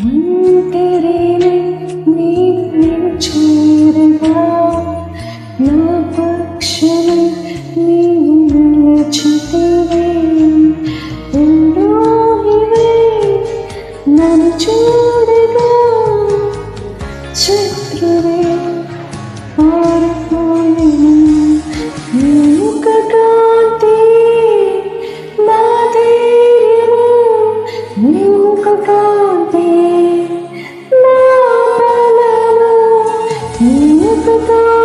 ఒంటరినే నీవు నిలిచేరుగా నా పక్షమే నీవు నిలిచితివే ఎల్లోహివే నన్ను చూడగా శత్రువే పారిపోయెను నీ ముఖ కాంతి నా ధైర్యము నీ ముఖ కాంతి నా బలము నీ ముఖ కాంతి